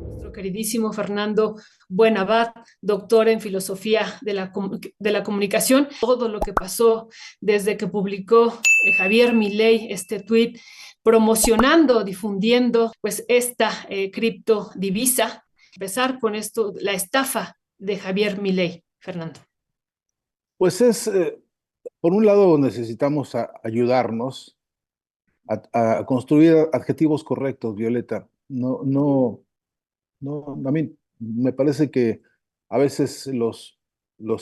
Nuestro queridísimo Fernando Buenabad, doctor en filosofía de la comunicación, todo lo que pasó desde que publicó Javier Milei este tuit promocionando, difundiendo pues esta criptodivisa. Empezar con esto, la estafa de Javier Milei, Fernando. Pues por un lado necesitamos ayudarnos a construir adjetivos correctos, Violeta. No, a mí me parece que a veces los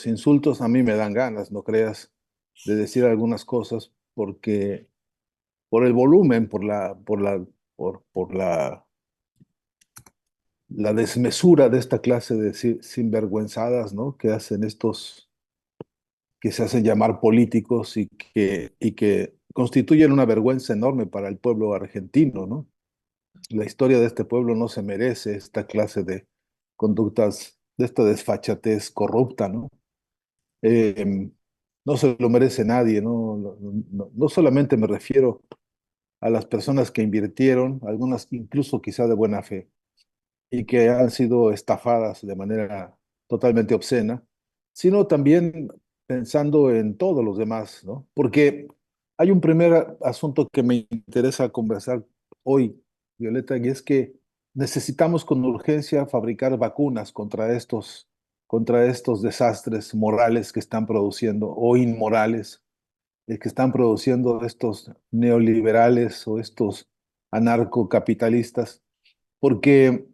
insultos a mí me dan ganas, no creas, de decir algunas cosas porque por el volumen, por la desmesura de esta clase de sinvergüenzadas, ¿no? Que hacen estos que se hacen llamar políticos y que constituyen una vergüenza enorme para el pueblo argentino, ¿no? La historia de este pueblo no se merece esta clase de conductas, de esta desfachatez corrupta, ¿no? Eh, no se lo merece nadie, ¿no? No solamente me refiero a las personas que invirtieron, algunas incluso quizá de buena fe, y que han sido estafadas de manera totalmente obscena, sino también pensando en todos los demás, ¿no? Porque hay un primer asunto que me interesa conversar hoy, Violeta, y es que necesitamos con urgencia fabricar vacunas contra estos desastres morales que están produciendo, o inmorales, que están produciendo estos neoliberales o estos anarcocapitalistas, porque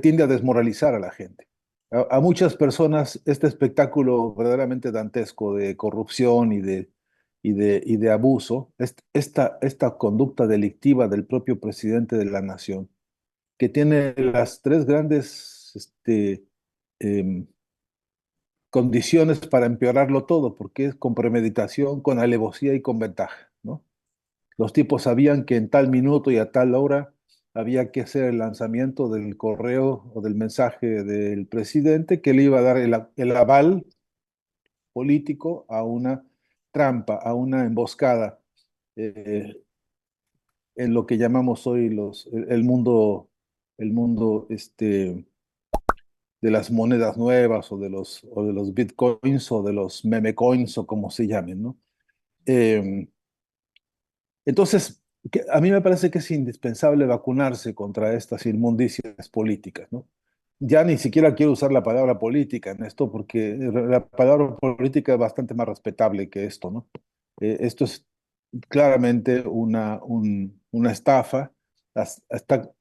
tiende a desmoralizar a la gente. A muchas personas este espectáculo verdaderamente dantesco de corrupción y de abuso, esta conducta delictiva del propio presidente de la nación, que tiene las tres grandes em, condiciones para empeorarlo todo, porque es con premeditación, con alevosía y con ventaja, ¿no? Los tipos sabían que en tal minuto y a tal hora había que hacer el lanzamiento del correo o del mensaje del presidente que le iba a dar el aval político a una trampa, a una emboscada, eh, en lo que llamamos hoy el mundo de las monedas nuevas o de los bitcoins o de los memecoins o como se llamen, ¿no? Eh, Entonces, a mí me parece que es indispensable vacunarse contra estas inmundicias políticas, ¿no? Ya ni siquiera quiero usar la palabra política en esto, porque la palabra política es bastante más respetable que esto, ¿no? Esto es claramente una estafa,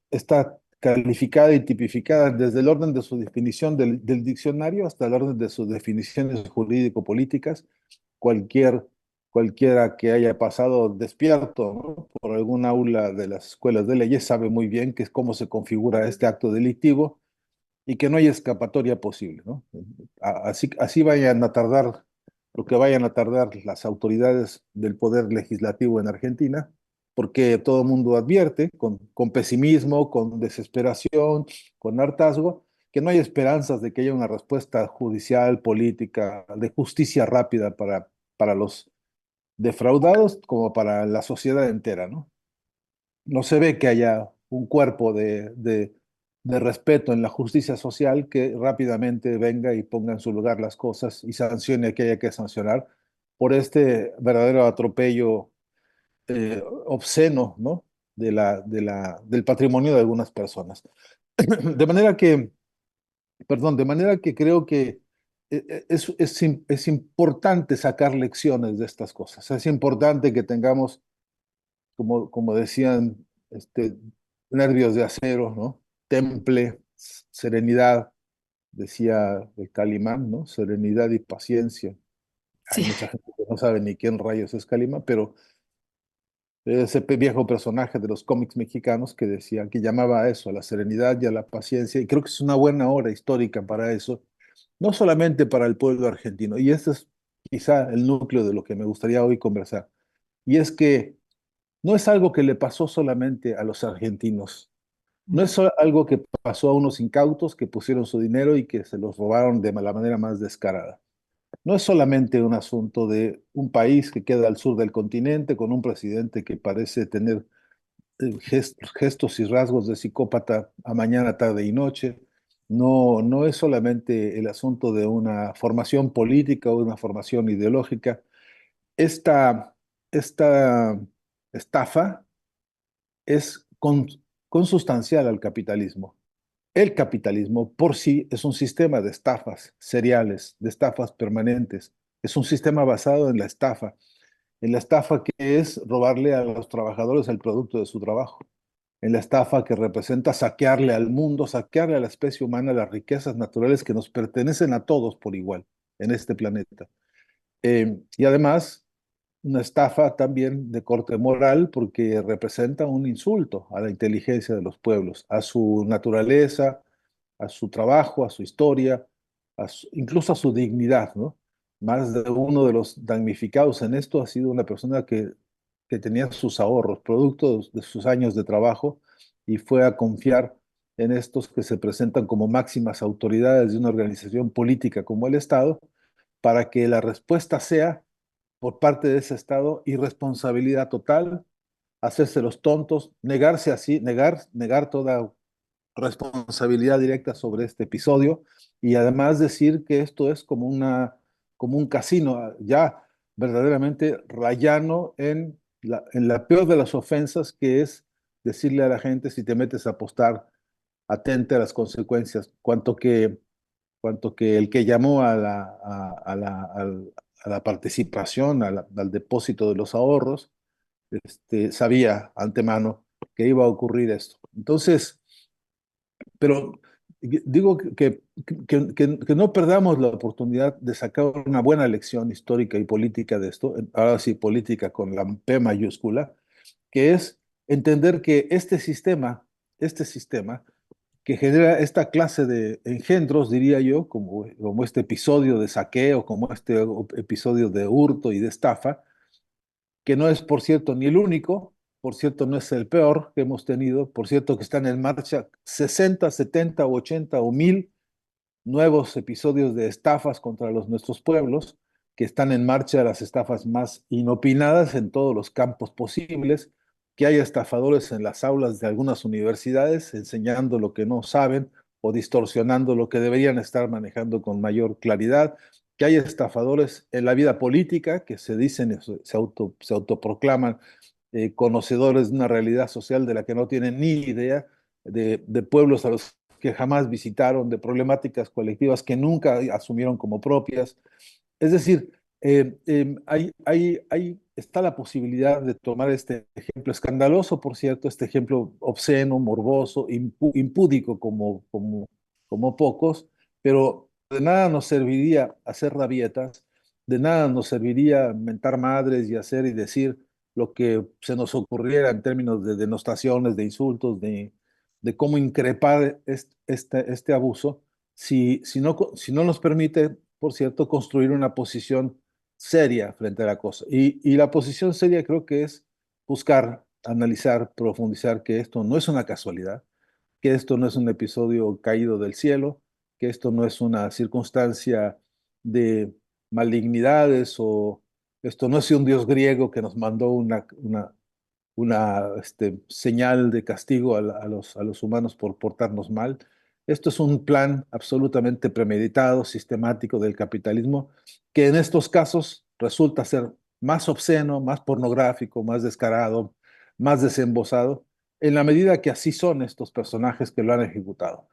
está calificada y tipificada desde el orden de su definición del diccionario hasta el orden de sus definiciones jurídico-políticas. Cualquier, cualquiera que haya pasado despierto, ¿no? Por algún aula de las escuelas de leyes sabe muy bien que es cómo se configura este acto delictivo y que no hay escapatoria posible, ¿no? Así vayan a tardar lo que vayan a tardar las autoridades del poder legislativo en Argentina, porque todo el mundo advierte con pesimismo, con desesperación, con hartazgo, que no hay esperanzas de que haya una respuesta judicial, política, de justicia rápida para los defraudados como para la sociedad entera, ¿no? No se ve que haya un cuerpo de respeto en la justicia social que rápidamente venga y ponga en su lugar las cosas y sancione a que haya que sancionar por este verdadero atropello obsceno, ¿no? Del patrimonio de algunas personas. De manera que, perdón, de manera que creo que es importante sacar lecciones de estas cosas. Es importante que tengamos, como decían, nervios de acero, ¿no? Temple, serenidad, decía el Calimán, ¿no? Serenidad y paciencia. Hay Sí. mucha gente que no sabe ni quién rayos es Calimán, pero ese viejo personaje de los cómics mexicanos que decía, que llamaba a eso, a la serenidad y a la paciencia, y creo que es una buena hora histórica para eso, no solamente para el pueblo argentino, y este es quizá el núcleo de lo que me gustaría hoy conversar, y es que no es algo que le pasó solamente a los argentinos, no es algo que pasó a unos incautos que pusieron su dinero y que se los robaron de la manera más descarada. no es solamente un asunto de un país que queda al sur del continente con un presidente que parece tener gestos y rasgos de psicópata a mañana, tarde y noche. No, no es solamente el asunto de una formación política o una formación ideológica. Esta, esta estafa es consustancial al capitalismo. El capitalismo por sí es un sistema de estafas seriales, de estafas permanentes. Es un sistema basado en la estafa que es robarle a los trabajadores el producto de su trabajo, en la estafa que representa saquearle al mundo, saquearle a la especie humana las riquezas naturales que nos pertenecen a todos por igual en este planeta. Y además, una estafa también de corte moral porque representa un insulto a la inteligencia de los pueblos, a su naturaleza, a su trabajo, a su historia, incluso a su dignidad, ¿no? Más de uno de los damnificados en esto ha sido una persona que tenía sus ahorros, producto de sus años de trabajo, y fue a confiar en estos que se presentan como máximas autoridades de una organización política como el Estado, para que la respuesta sea por parte de ese Estado irresponsabilidad total, hacerse los tontos, negarse así, negar toda responsabilidad directa sobre este episodio y además decir que esto es como un casino, ya verdaderamente rayano en la peor de las ofensas, que es decirle a la gente: si te metes a apostar, atente a las consecuencias, cuanto que el que llamó a la participación, al depósito de los ahorros, sabía antemano que iba a ocurrir esto. Entonces, pero digo que no perdamos la oportunidad de sacar una buena lección histórica y política de esto, ahora sí, política con la P mayúscula, que es entender que este sistema que genera esta clase de engendros, diría yo, como este episodio de saqueo, como este episodio de hurto y de estafa, que no es, por cierto, ni el único, por cierto, no es el peor que hemos tenido, por cierto, que están en marcha 60, 70, 80 o 1000 nuevos episodios de estafas contra nuestros pueblos, que están en marcha las estafas más inopinadas en todos los campos posibles, que hay estafadores en las aulas de algunas universidades enseñando lo que no saben o distorsionando lo que deberían estar manejando con mayor claridad, que hay estafadores en la vida política que se dicen, se autoproclaman conocedores de una realidad social de la que no tienen ni idea, de pueblos a los que jamás visitaron, de problemáticas colectivas que nunca asumieron como propias. Es decir, está la posibilidad de tomar este ejemplo escandaloso, por cierto, este ejemplo obsceno, morboso, impúdico como pocos, pero de nada nos serviría hacer rabietas, de nada nos serviría mentar madres y hacer y decir lo que se nos ocurriera en términos de denostaciones, de insultos, de cómo increpar este abuso, si no nos permite, por cierto, construir una posición seria frente a la cosa. Y la posición seria creo que es buscar, analizar, profundizar que esto no es una casualidad, que esto no es un episodio caído del cielo, que esto no es una circunstancia de malignidades, o esto no es un dios griego que nos mandó una señal de castigo a los humanos por portarnos mal. Esto es un plan absolutamente premeditado, sistemático del capitalismo, que en estos casos resulta ser más obsceno, más pornográfico, más descarado, más desembosado, en la medida que así son estos personajes que lo han ejecutado.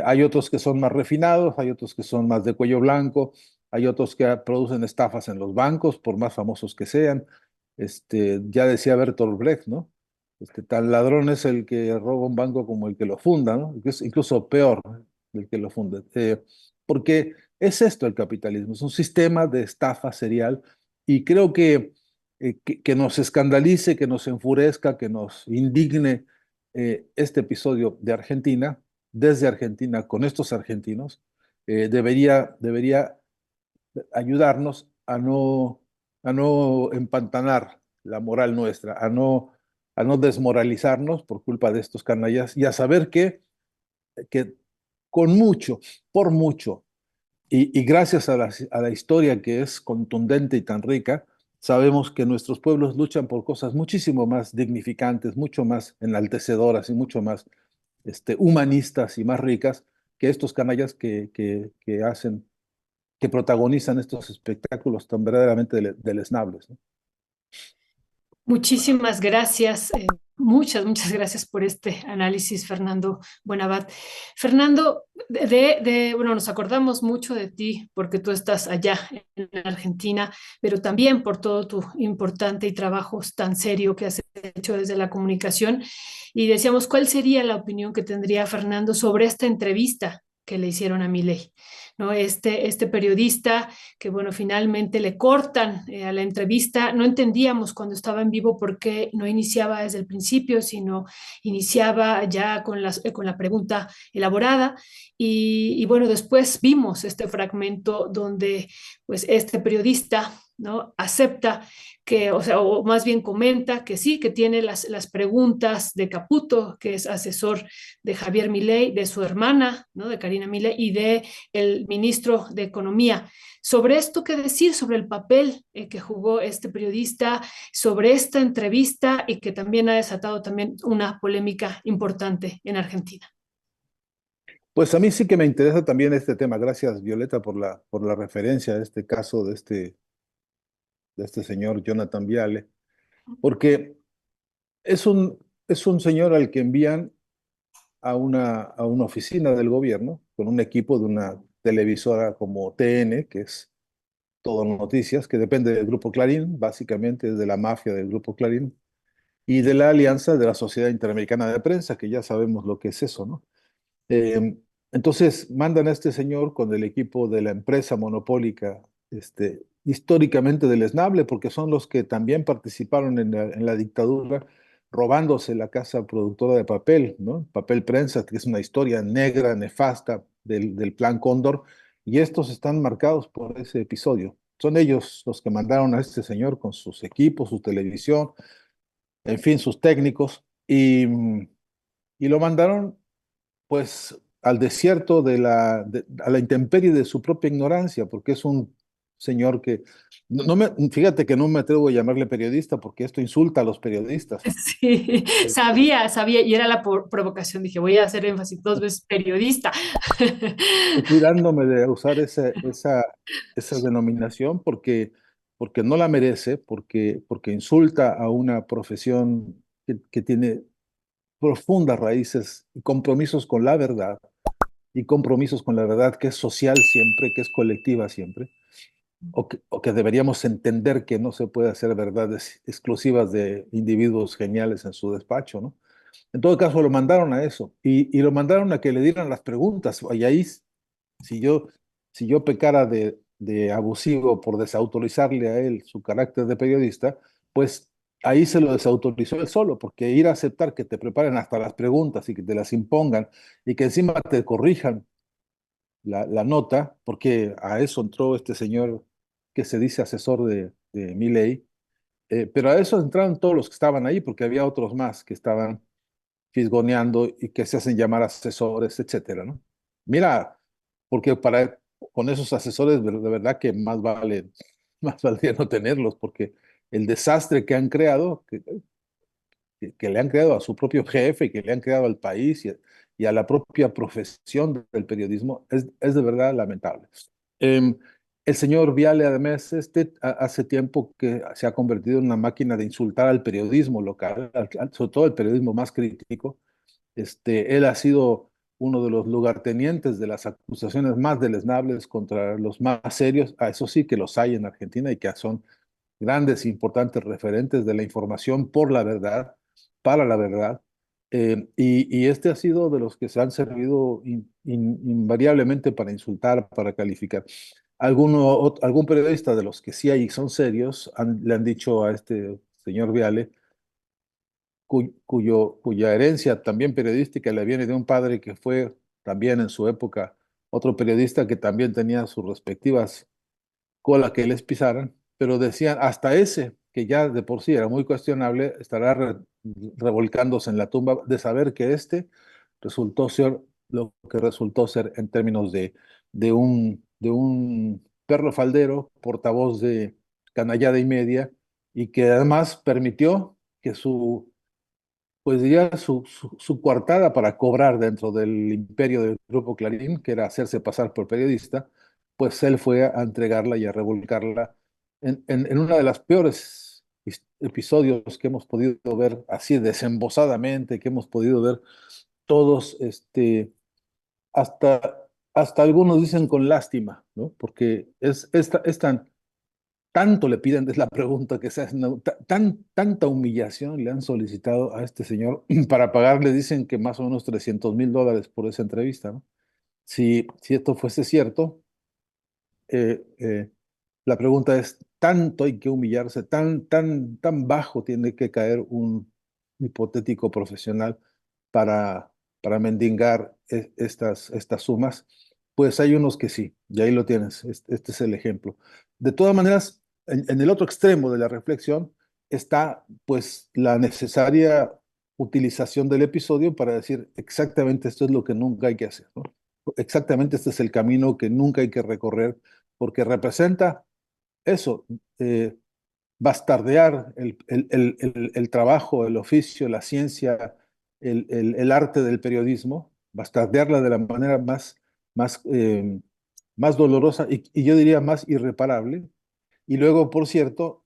Hay otros que son más refinados, hay otros que son más de cuello blanco, hay otros que producen estafas en los bancos, por más famosos que sean. Ya decía Bertolt Brecht, ¿no? Tan ladrón es el que roba un banco como el que lo funda, ¿no? Que es incluso peor, ¿no?, el que lo funda. Porque es esto el capitalismo, es un sistema de estafa serial, y creo que nos escandalice, que nos enfurezca, que nos indigne este episodio de Argentina, desde Argentina, con estos argentinos, debería ayudarnos a no empantanar la moral nuestra, a no desmoralizarnos por culpa de estos canallas, y a saber que con mucho, por mucho, Y gracias a la historia que es contundente y tan rica, sabemos que nuestros pueblos luchan por cosas muchísimo más dignificantes, mucho más enaltecedoras y mucho más humanistas y más ricas que estos canallas que hacen, que protagonizan estos espectáculos tan verdaderamente deleznables, ¿no? Muchísimas gracias, muchas gracias por este análisis, Fernando Buenabad. Fernando, bueno, nos acordamos mucho de ti porque tú estás allá en Argentina, pero también por todo tu importante y trabajo tan serio que has hecho desde la comunicación. Y decíamos, ¿cuál sería la opinión que tendría Fernando sobre esta entrevista que le hicieron a Milei? ¿No? Este periodista que, bueno, finalmente le cortan a la entrevista. No entendíamos cuando estaba en vivo por qué no iniciaba desde el principio, sino iniciaba ya con la pregunta elaborada. Y bueno, después vimos este fragmento donde pues este periodista, ¿no? Acepta que, o sea, o más bien comenta que sí, que tiene las preguntas de Caputo, que es asesor de Javier Milei, de su hermana, ¿no? De Karina Milei, y de el ministro de Economía. Sobre esto, ¿qué decir sobre el papel que jugó este periodista, sobre esta entrevista y que también ha desatado también una polémica importante en Argentina? Pues a mí sí que me interesa también este tema. Gracias, Violeta, por la referencia a este caso de este señor Jonathan Viale, porque es un señor al que envían a una oficina del gobierno con un equipo de una televisora como TN, que es Todo Noticias, que depende del Grupo Clarín, básicamente de la mafia del Grupo Clarín, y de la alianza de la Sociedad Interamericana de Prensa, que ya sabemos lo que es eso, ¿no? Eh, entonces mandan a este señor con el equipo de la empresa monopólica, históricamente deleznable, porque son los que también participaron en la dictadura, robándose la casa productora de papel, ¿no? Papel Prensa, que es una historia negra, nefasta del Plan Cóndor, y estos están marcados por ese episodio. Son ellos los que mandaron a este señor con sus equipos, su televisión, en fin, sus técnicos, y lo mandaron pues al desierto a la intemperie de su propia ignorancia, porque es un señor que, fíjate que no me atrevo a llamarle periodista porque esto insulta a los periodistas. Sí, Eh, sabía, y era la provocación. Dije, voy a hacer énfasis dos veces periodista. Estoy cuidándome de usar esa denominación porque no la merece, porque insulta a una profesión que tiene profundas raíces y compromisos con la verdad, y compromisos con la verdad que es social siempre, que es colectiva siempre. O que deberíamos entender que no se puede hacer verdades exclusivas de individuos geniales en su despacho, ¿no? En todo caso, lo mandaron a eso y lo mandaron a que le dieran las preguntas. Y ahí, si yo, si yo pecara de abusivo por desautorizarle a él su carácter de periodista, pues ahí se lo desautorizó él solo, porque ir a aceptar que te preparen hasta las preguntas y que te las impongan y que encima te corrijan la nota, porque a eso entró este señor que se dice asesor de Milei, pero a eso entraron todos los que estaban ahí, porque había otros más que estaban fisgoneando y que se hacen llamar asesores, etcétera, ¿no? Mira, porque con esos asesores de verdad que más vale, más valdría no tenerlos, porque el desastre que han creado, que le han creado a su propio jefe, que le han creado al país y a la propia profesión del periodismo, es de verdad lamentable. Eh, el señor Viale, además, hace tiempo que se ha convertido en una máquina de insultar al periodismo local, sobre todo el periodismo más crítico. Él ha sido uno de los lugartenientes de las acusaciones más deleznables contra los más serios. Eso sí que los hay en Argentina y que son grandes e importantes referentes de la información por la verdad, para la verdad. Y este ha sido de los que se han servido invariablemente para insultar, para calificar. Algún periodista de los que sí hay son serios le han dicho a este señor Viale, cuya herencia también periodística le viene de un padre que fue también en su época otro periodista que también tenía sus respectivas cola que les pisaran, pero decían, hasta ese, que ya de por sí era muy cuestionable, estará revolcándose en la tumba de saber que resultó ser lo que resultó ser en términos de un de un perro faldero, portavoz de canallada y media, y que además permitió que pues diría, su coartada para cobrar dentro del imperio del Grupo Clarín, que era hacerse pasar por periodista, pues él fue a entregarla y a revolcarla en una de las peores episodios que hemos podido ver así desembosadamente, que hemos podido ver todos, hasta algunos dicen con lástima, ¿no? Porque es tan, tanto le piden, es la pregunta que se hace, ¿no? Tanta humillación le han solicitado a este señor para pagarle, dicen que más o menos $300,000 por esa entrevista, ¿no? Si esto fuese cierto, eh, eh, la pregunta es, ¿tanto hay que humillarse, tan bajo tiene que caer un hipotético profesional para mendigar estas sumas? Pues hay unos que sí, y ahí lo tienes, este es el ejemplo. De todas maneras, en el otro extremo de la reflexión está pues la necesaria utilización del episodio para decir exactamente esto es lo que nunca hay que hacer, ¿no? Exactamente este es el camino que nunca hay que recorrer porque representa eso, bastardear el trabajo, el oficio, la ciencia, el arte del periodismo, bastardearla de la manera más, más dolorosa y yo diría más irreparable. Y luego, por cierto,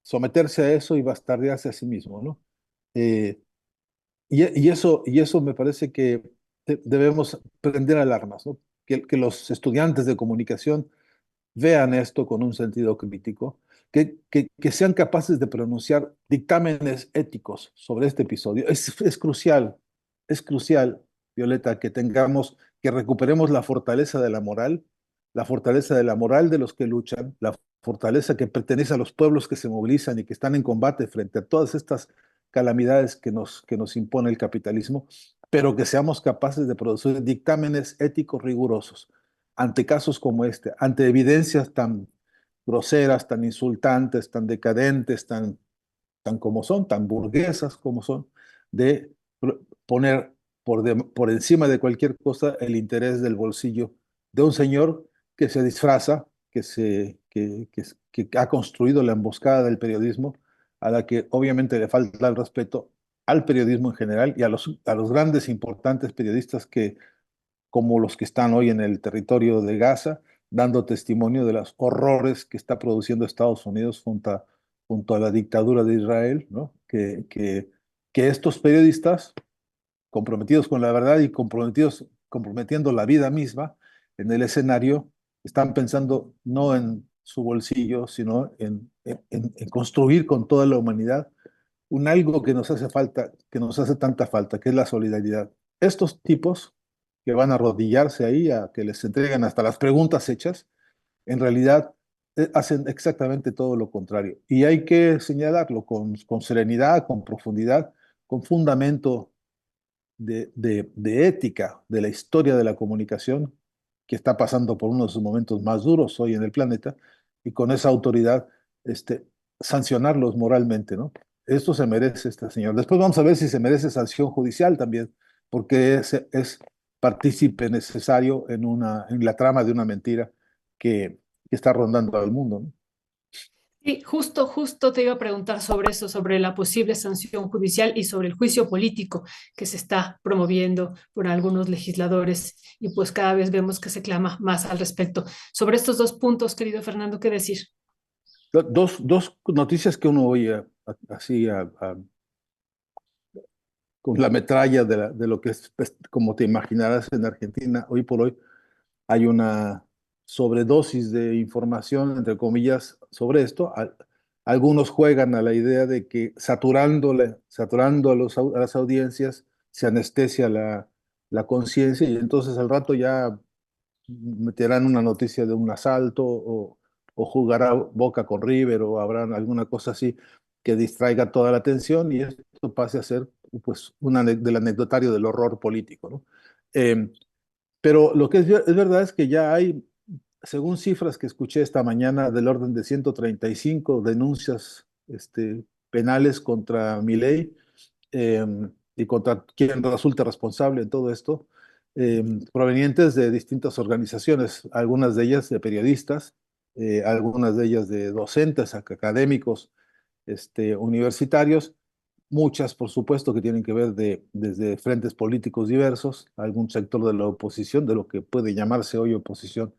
someterse a eso y bastardearse a sí mismo, ¿no? Eh, y eso me parece que debemos prender alarmas, ¿no? Que los estudiantes de comunicación vean esto con un sentido crítico, que sean capaces de pronunciar dictámenes éticos sobre este episodio. Es crucial, Violeta, que tengamos, que recuperemos la fortaleza de la moral de los que luchan, la fortaleza que pertenece a los pueblos que se movilizan y que están en combate frente a todas estas calamidades que nos impone el capitalismo, pero que seamos capaces de producir dictámenes éticos rigurosos ante casos como este, ante evidencias tan groseras, tan insultantes, tan decadentes, tan como son, tan burguesas como son, de poner por encima de cualquier cosa el interés del bolsillo de un señor que se disfraza, que ha construido la emboscada del periodismo, a la que obviamente le falta el respeto al periodismo en general y a los grandes, importantes periodistas como los que están hoy en el territorio de Gaza, dando testimonio de los horrores que está produciendo Estados Unidos junto a la dictadura de Israel, ¿no? Que estos periodistas, comprometidos con la verdad y comprometiendo la vida misma en el escenario, están pensando no en su bolsillo, sino en construir con toda la humanidad un algo que nos hace falta, que nos hace tanta falta, que es la solidaridad. Estos tipos que van a arrodillarse ahí a que les entreguen hasta las preguntas hechas, en realidad hacen exactamente todo lo contrario. Y hay que señalarlo con serenidad, con profundidad, con fundamento de ética de la historia de la comunicación, que está pasando por uno de sus momentos más duros hoy en el planeta, y con esa autoridad sancionarlos moralmente, ¿no? Esto se merece este señor. Después vamos a ver si se merece sanción judicial también, porque es partícipe necesario en la trama de una mentira que está rondando al mundo, ¿no? Sí, justo te iba a preguntar sobre eso, sobre la posible sanción judicial y sobre el juicio político que se está promoviendo por algunos legisladores y pues cada vez vemos que se clama más al respecto. Sobre estos dos puntos, querido Fernando, ¿qué decir? Dos noticias que uno oye así con la metralla de lo que es, pues, como te imaginarás en Argentina, hoy por hoy hay una sobredosis de información, entre comillas, sobre esto. Algunos juegan a la idea de que saturando a las audiencias se anestesia la conciencia y entonces al rato ya meterán una noticia de un asalto o jugará Boca con River o habrá alguna cosa así que distraiga toda la atención y esto pase a ser pues del anecdotario del horror político, ¿no? Eh, pero lo que es verdad es que ya hay, según cifras que escuché esta mañana, del orden de 135 denuncias penales contra Milei y contra quien resulte responsable en todo esto. provenientes de distintas organizaciones, algunas de ellas de periodistas, algunas de ellas de docentes, académicos, universitarios, muchas, por supuesto, que tienen que ver desde frentes políticos diversos, algún sector de la oposición, de lo que puede llamarse hoy oposición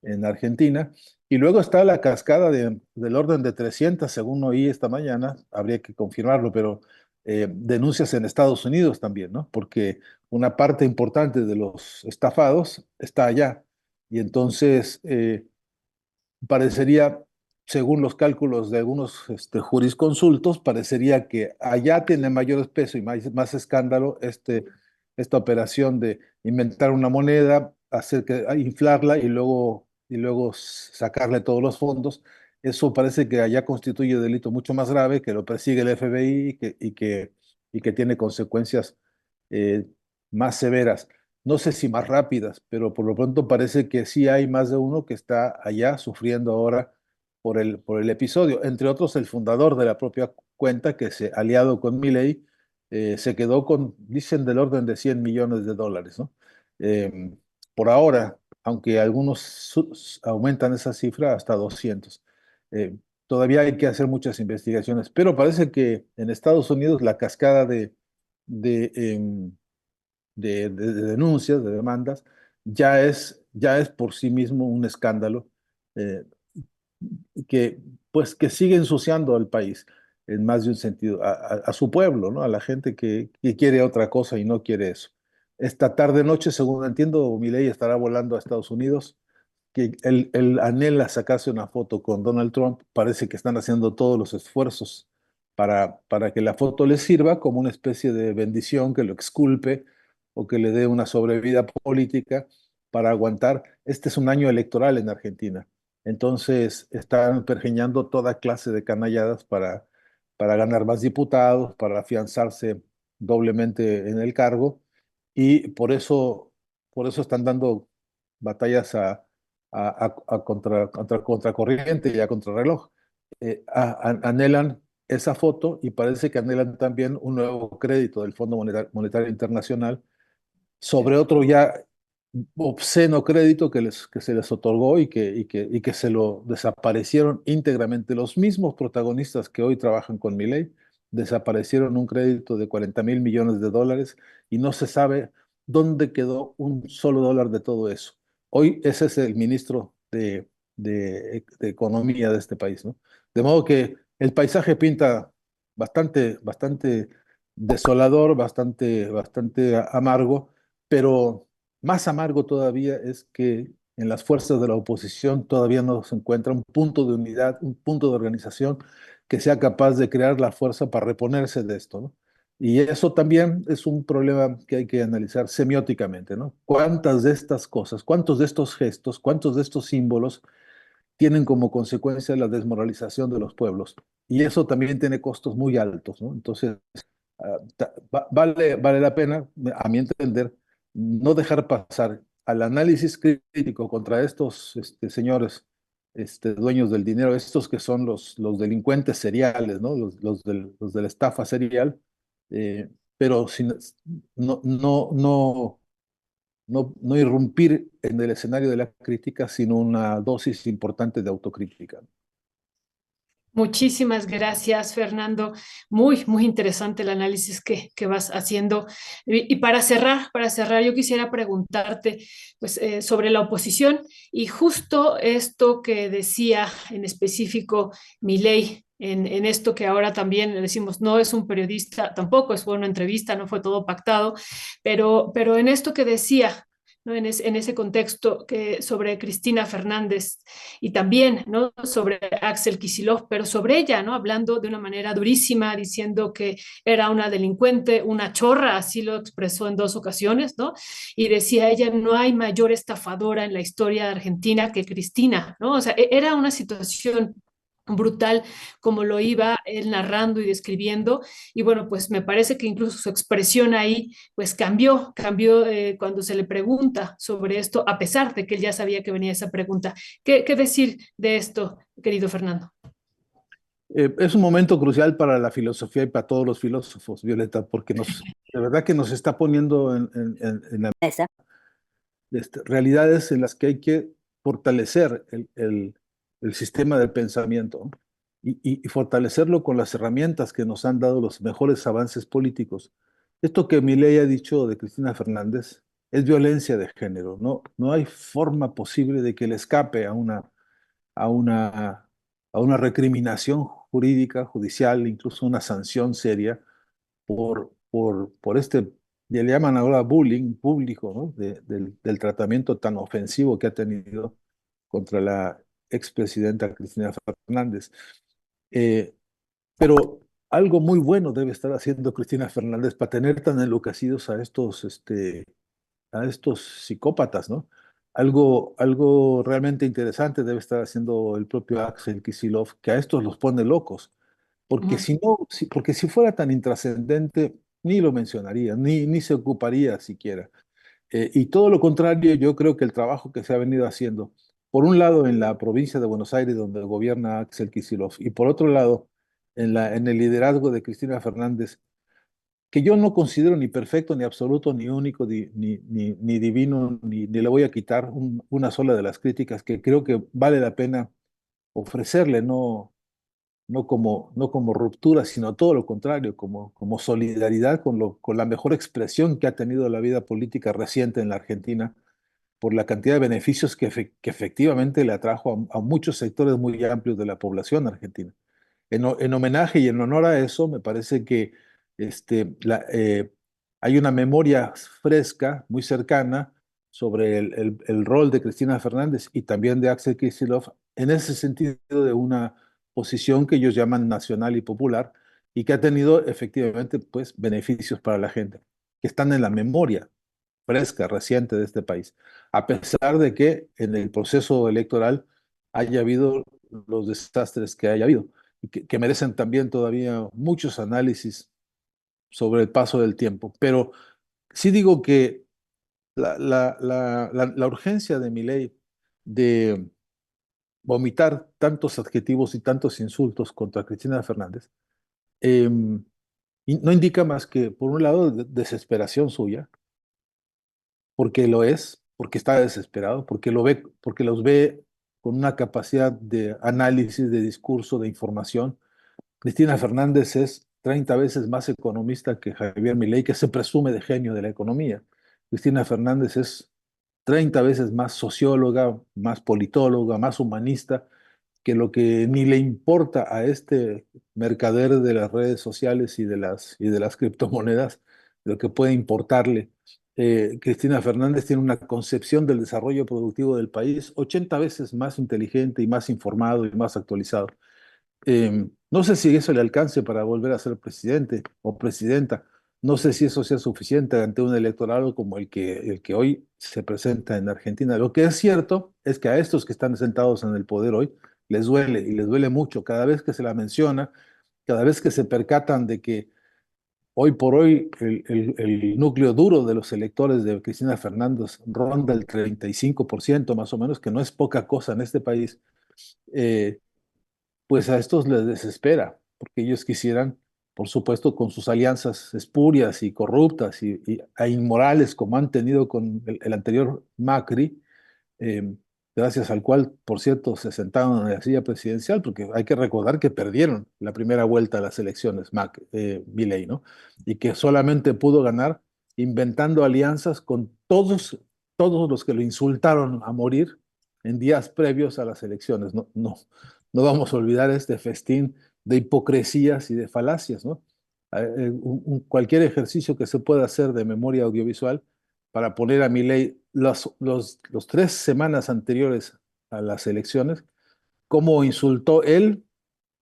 en Argentina. Y luego está la cascada del orden de 300, según oí esta mañana, habría que confirmarlo, pero denuncias en Estados Unidos también, ¿no? Porque una parte importante de los estafados está allá. Y entonces parecería, según los cálculos de algunos jurisconsultos, parecería que allá tiene mayor peso y más escándalo esta operación de inventar una moneda, inflarla y luego sacarle todos los fondos. Eso parece que allá constituye delito mucho más grave, que lo persigue el FBI y que tiene consecuencias eh, más severas. No sé si más rápidas, pero por lo pronto parece que sí hay más de uno que está allá sufriendo ahora por el episodio. Entre otros, el fundador de la propia cuenta, que se aliado con Milei, se quedó con, dicen, del orden de 100 millones de dólares, ¿no? Eh, por ahora, aunque algunos aumentan esa cifra hasta 200. Eh, Todavía hay que hacer muchas investigaciones, pero parece que en Estados Unidos la cascada de, em, de denuncias, de demandas, ya es por sí mismo un escándalo eh, que, pues, que sigue ensuciando al país en más de un sentido, a su pueblo, ¿no? A la gente que quiere otra cosa y no quiere eso. Esta tarde-noche, según entiendo, Milei estará volando a Estados Unidos, que él anhela sacarse una foto con Donald Trump. Parece que están haciendo todos los esfuerzos para que la foto le sirva como una especie de bendición que lo exculpe o que le dé una sobrevida política para aguantar. Este es un año electoral en Argentina. Entonces están pergeñando toda clase de canalladas para ganar más diputados, para afianzarse doblemente en el cargo, y por eso están dando batallas a contracorriente y a contrarreloj. Anhelan esa foto y parece que anhelan también un nuevo crédito del Fondo Monetario Internacional sobre otro ya obsceno crédito que se les otorgó y que se lo desaparecieron íntegramente. Los mismos protagonistas que hoy trabajan con Milei desaparecieron un crédito de 40.000 millones de dólares y no se sabe dónde quedó un solo dólar de todo eso. Hoy ese es el ministro de Economía de este país, ¿no? De modo que el paisaje pinta bastante, bastante desolador, bastante amargo, pero más amargo todavía es que en las fuerzas de la oposición todavía no se encuentra un punto de unidad, un punto de organización que sea capaz de crear la fuerza para reponerse de esto, ¿no? Y eso también es un problema que hay que analizar semióticamente, ¿no? ¿Cuántas de estas cosas, cuántos de estos gestos, cuántos de estos símbolos tienen como consecuencia la desmoralización de los pueblos? Y eso también tiene costos muy altos, ¿no? Entonces, vale la pena, a mi entender, no dejar pasar al análisis crítico contra estos señores, dueños del dinero, estos que son los delincuentes seriales, ¿no? Los de la estafa serial, pero no irrumpir en el escenario de la crítica, sino una dosis importante de autocrítica. Muchísimas gracias, Fernando. Muy, muy interesante el análisis que vas haciendo. Y para cerrar, yo quisiera preguntarte pues, sobre la oposición y justo esto que decía en específico Milei. En esto que ahora también le decimos, no es un periodista, tampoco fue una entrevista, no fue todo pactado, pero en esto que decía, ¿no? En ese contexto sobre Cristina Fernández y también, ¿no? Sobre Axel Kicillof, pero sobre ella, ¿no? Hablando de una manera durísima, diciendo que era una delincuente, una chorra, así lo expresó en 2 ocasiones, ¿no? Y decía ella, no hay mayor estafadora en la historia de Argentina que Cristina, ¿no? O sea, era una situación brutal como lo iba él narrando y describiendo y bueno pues me parece que incluso su expresión ahí pues cambió cuando se le pregunta sobre esto a pesar de que él ya sabía que venía esa pregunta. ¿Qué decir de esto, querido Fernando? Es un momento crucial para la filosofía y para todos los filósofos, Violeta, porque de verdad que nos está poniendo en la Esa. realidades en las que hay que fortalecer el sistema del pensamiento, ¿no? Y fortalecerlo con las herramientas que nos han dado los mejores avances políticos. Esto que Milei ha dicho de Cristina Fernández es violencia de género. No hay forma posible de que le escape a una, a una recriminación jurídica, judicial, incluso una sanción seria por este, ya le llaman ahora bullying público, ¿no? Del tratamiento tan ofensivo que ha tenido contra la expresidenta Cristina Fernández. Eh, pero algo muy bueno debe estar haciendo Cristina Fernández para tener tan enloquecidos a estos psicópatas, ¿no? Algo realmente interesante debe estar haciendo el propio Axel Kicillof, que a estos los pone locos. Porque Ujú, si no, porque si fuera tan intrascendente, ni lo mencionaría, ni se ocuparía siquiera. Y todo lo contrario, yo creo que el trabajo que se ha venido haciendo, por un lado en la provincia de Buenos Aires, donde gobierna Axel Kicillof, y por otro lado en el liderazgo de Cristina Fernández, que yo no considero ni perfecto, ni absoluto, ni único, ni divino, ni le voy a quitar una sola de las críticas que creo que vale la pena ofrecerle, no como ruptura, sino todo lo contrario, como solidaridad con la mejor expresión que ha tenido la vida política reciente en la Argentina, por la cantidad de beneficios que efectivamente le atrajo a muchos sectores muy amplios de la población argentina. En homenaje y en honor a eso, me parece que hay una memoria fresca, muy cercana, sobre el rol de Cristina Fernández y también de Axel Kicillof, en ese sentido de una posición que ellos llaman nacional y popular, y que ha tenido efectivamente pues, beneficios para la gente, que están en la memoria fresca, reciente de este país, a pesar de que en el proceso electoral haya habido los desastres que haya habido y que merecen también todavía muchos análisis sobre el paso del tiempo. Pero sí digo que la urgencia de mi ley de vomitar tantos adjetivos y tantos insultos contra Cristina Fernández eh, no indica más que, por un lado, desesperación suya, porque lo es, porque está desesperado, porque los ve con una capacidad de análisis, de discurso, de información. Cristina Fernández es 30 veces más economista que Javier Milei, que se presume de genio de la economía. Cristina Fernández es 30 veces más socióloga, más politóloga, más humanista, que lo que ni le importa a este mercader de las redes sociales y de las criptomonedas, lo que puede importarle. Cristina Fernández tiene una concepción del desarrollo productivo del país 80 veces más inteligente y más informado y más actualizado. No sé si eso le alcance para volver a ser presidente o presidenta. No sé si eso sea suficiente ante un electorado como el que hoy se presenta en Argentina. Lo que es cierto es que a estos que están sentados en el poder hoy les duele y les duele mucho cada vez que se la menciona, cada vez que se percatan de que hoy por hoy el núcleo duro de los electores de Cristina Fernández ronda el 35% más o menos, que no es poca cosa en este país. Eh, pues a estos les desespera, porque ellos quisieran, por supuesto, con sus alianzas espurias y corruptas e inmorales como han tenido con el anterior Macri, eh, gracias al cual, por cierto, se sentaron en la silla presidencial, porque hay que recordar que perdieron la primera vuelta a las elecciones, Milei, ¿no? Y que solamente pudo ganar inventando alianzas con todos los que lo insultaron a morir en días previos a las elecciones. No vamos a olvidar este festín de hipocresías y de falacias, ¿no? Cualquier ejercicio que se pueda hacer de memoria audiovisual para poner a Milei los 3 semanas anteriores a las elecciones, cómo insultó él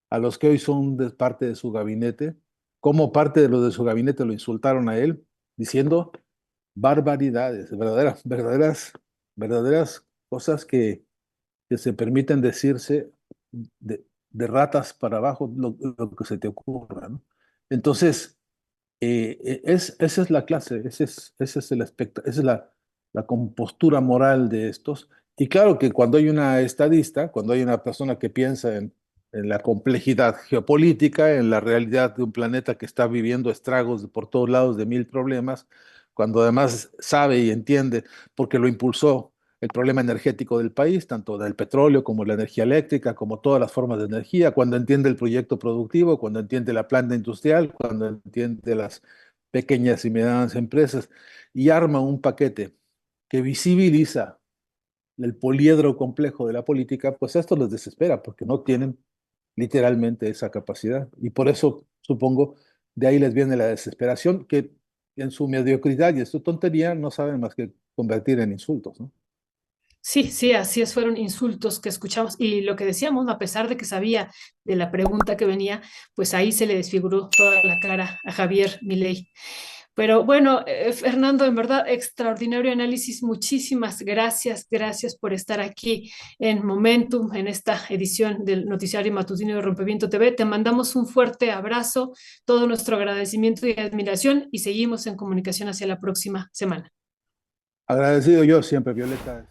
a los que hoy son parte de su gabinete, cómo parte de los de su gabinete lo insultaron a él, diciendo barbaridades, verdaderas cosas que se permiten decirse de ratas para abajo lo que se te ocurra, ¿no? Entonces, esa es la clase, ese es el aspecto, esa es la compostura moral de estos. Y claro que cuando hay una estadista, cuando hay una persona que piensa en la complejidad geopolítica, en la realidad de un planeta que está viviendo estragos por todos lados de mil problemas, cuando además sabe y entiende, porque lo impulsó el problema energético del país, tanto del petróleo como la energía eléctrica, como todas las formas de energía, cuando entiende el proyecto productivo, cuando entiende la planta industrial, cuando entiende las pequeñas y medianas empresas, y arma un paquete que visibiliza el poliedro complejo de la política, pues esto les desespera porque no tienen literalmente esa capacidad. Y por eso, supongo, de ahí les viene la desesperación que en su mediocridad y en su tontería no saben más que convertir en insultos, ¿no? Sí, sí, así es, fueron insultos que escuchamos y lo que decíamos, ¿no? A pesar de que sabía de la pregunta que venía, pues ahí se le desfiguró toda la cara a Javier Milei. Pero bueno, Fernando, en verdad, extraordinario análisis. Muchísimas gracias, gracias por estar aquí en Momentum, en esta edición del Noticiario Matutino de Rompeviento TV. Te mandamos un fuerte abrazo, todo nuestro agradecimiento y admiración y seguimos en comunicación hacia la próxima semana. Agradecido yo siempre, Violeta.